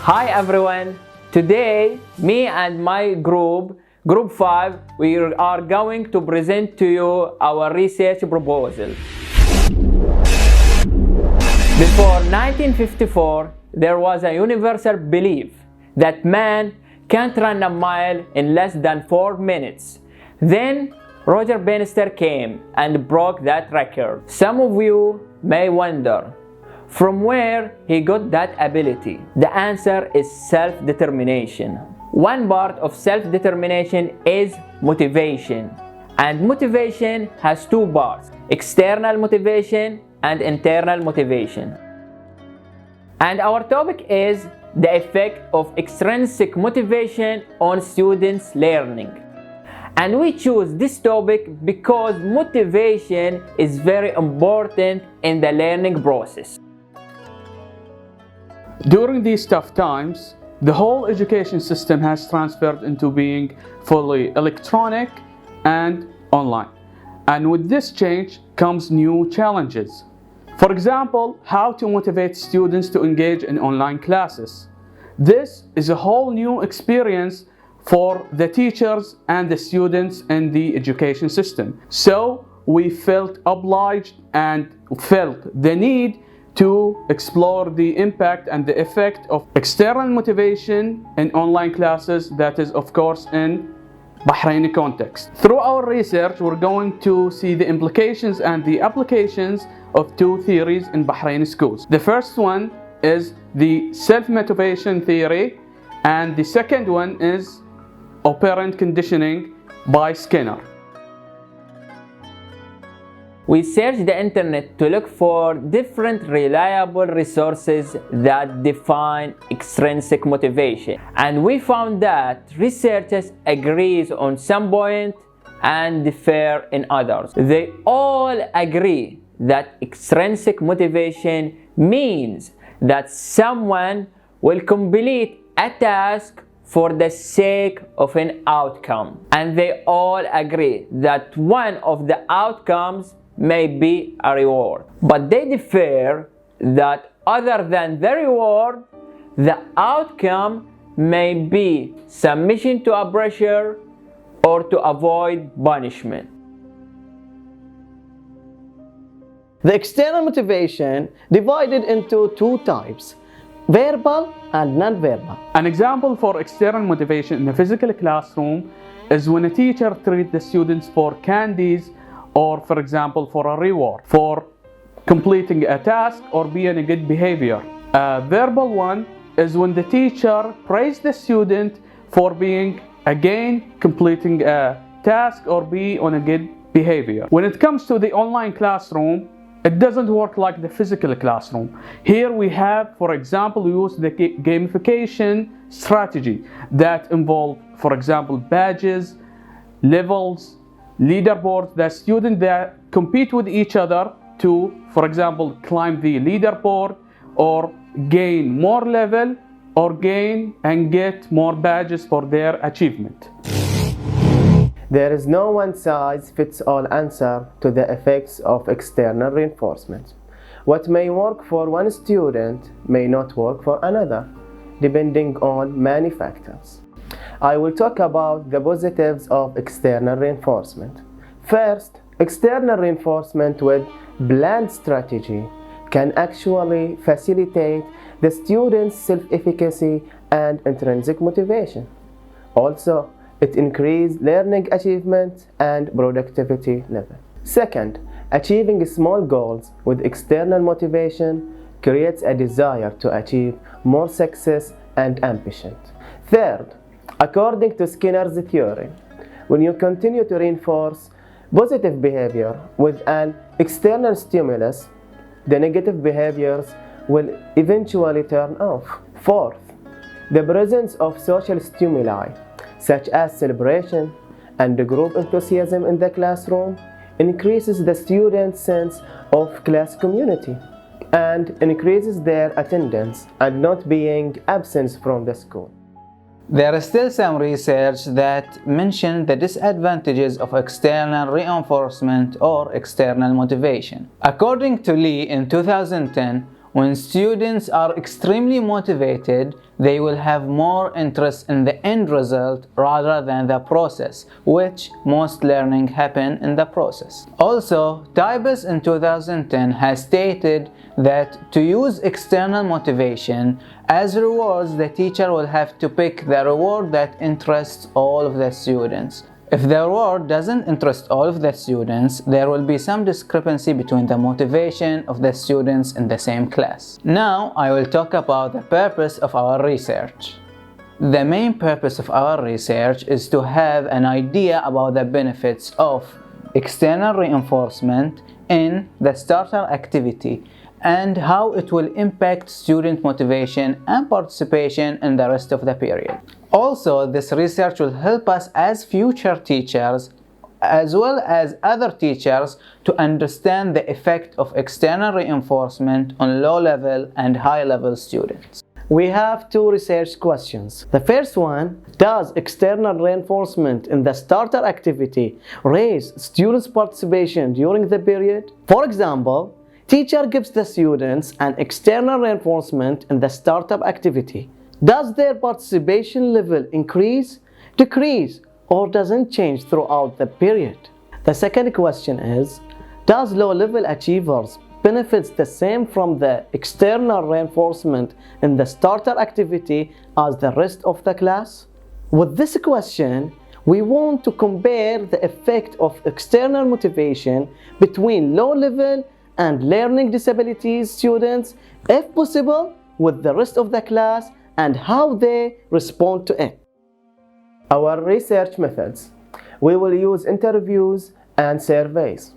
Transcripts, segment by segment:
Hi everyone, today me and my group 5, we are going to present to you our research proposal. Before 1954, there was a universal belief that man can't run a mile in less than 4 minutes. Then Roger Bannister came and broke that record. Some of you may wonder, from where he got that ability? The answer is self-determination. One part of self-determination is motivation. And motivation has two parts: external motivation and internal motivation. And our topic is the effect of extrinsic motivation on students' learning. And we choose this topic because motivation is very important in the learning process. During these tough times, the whole education system has transferred into being fully electronic and online. And with this change comes new challenges. For example, how to motivate students to engage in online classes. This is a whole new experience for the teachers and the students in the education system. So we felt obliged and felt the need to explore the impact and the effect of external motivation in online classes, that is of course in Bahraini context. Through our research, we're going to see the implications and the applications of two theories in Bahraini schools. The first one is the self-motivation theory, and the second one is operant conditioning by Skinner. We searched the internet to look for different reliable resources that define extrinsic motivation. And we found that researchers agree on some points and differ in others. They all agree that extrinsic motivation means that someone will complete a task for the sake of an outcome. And they all agree that one of the outcomes may be a reward. But they differ that other than the reward, the outcome may be submission to a pressure or to avoid punishment. The external motivation divided into two types: verbal and non-verbal. An example for external motivation in a physical classroom is when a teacher treats the students for candies, or for example for a reward for completing a task or being a good behavior. A verbal one is when the teacher praises the student for being again completing a task or be on a good behavior. When it comes to the online classroom, it doesn't work like the physical classroom. Here we have, for example, we use the gamification strategy that involve, for example, badges, levels, leaderboards, that students that compete with each other to, for example, climb the leaderboard or gain more level or gain and get more badges for their achievement. There is no one-size-fits-all answer to the effects of external reinforcement. What may work for one student may not work for another, depending on many factors. I will talk about the positives of external reinforcement. First, external reinforcement with planned strategy can actually facilitate the student's self-efficacy and intrinsic motivation. Also, it increases learning achievement and productivity level. Second, achieving small goals with external motivation creates a desire to achieve more success and ambition. Third, according to Skinner's theory, when you continue to reinforce positive behavior with an external stimulus, the negative behaviors will eventually turn off. Fourth, the presence of social stimuli such as celebration and group enthusiasm in the classroom increases the students' sense of class community and increases their attendance and not being absent from the school. There is still some research that mention the disadvantages of external reinforcement or external motivation. According to Lee in 2010, when students are extremely motivated, they will have more interest in the end result rather than the process, which most learning happen in the process. Also, Tybus in 2010 has stated that to use external motivation as rewards, the teacher will have to pick the reward that interests all of the students. If the reward doesn't interest all of the students, there will be some discrepancy between the motivation of the students in the same class. Now, I will talk about the purpose of our research. The main purpose of our research is to have an idea about the benefits of external reinforcement in the starter activity and how it will impact student motivation and participation in the rest of the period. Also, this research will help us as future teachers as well as other teachers to understand the effect of external reinforcement on low-level and high-level students. We have two research questions. The first one, does external reinforcement in the starter activity raise students' participation during the period? For example, teacher gives the students an external reinforcement in the startup activity. Does their participation level increase, decrease, or doesn't change throughout the period? The second question is, does low-level achievers benefits the same from the external reinforcement in the starter activity as the rest of the class? With this question, we want to compare the effect of external motivation between low-level and learning disabilities students, if possible, with the rest of the class and how they respond to it. Our research methods. We will use interviews and surveys.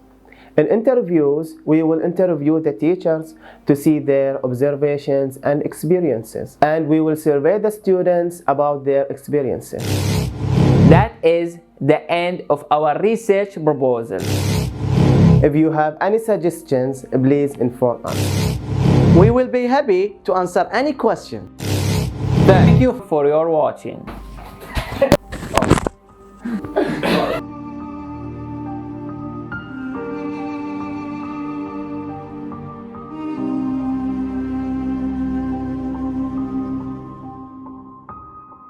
In interviews, we will interview the teachers to see their observations and experiences, and we will survey the students about their experiences. That is the end of our research proposal. If you have any suggestions, please inform us. We will be happy to answer any question. Thank you for your watching.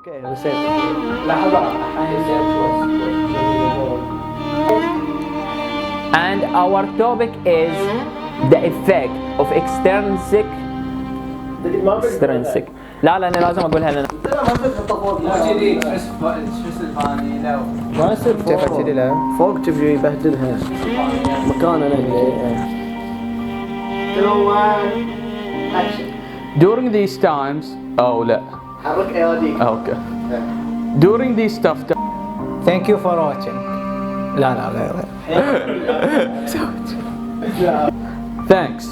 Okay, Hussain. And our topic is the effect of extrinsic. لا انا لازم اقولها لنا. ما يصير فوق تبي يبهدلها مكاننا During these times, لا. حرك اياديك. Okay. During these tough times. Thank you for watching. لا غير. Thanks.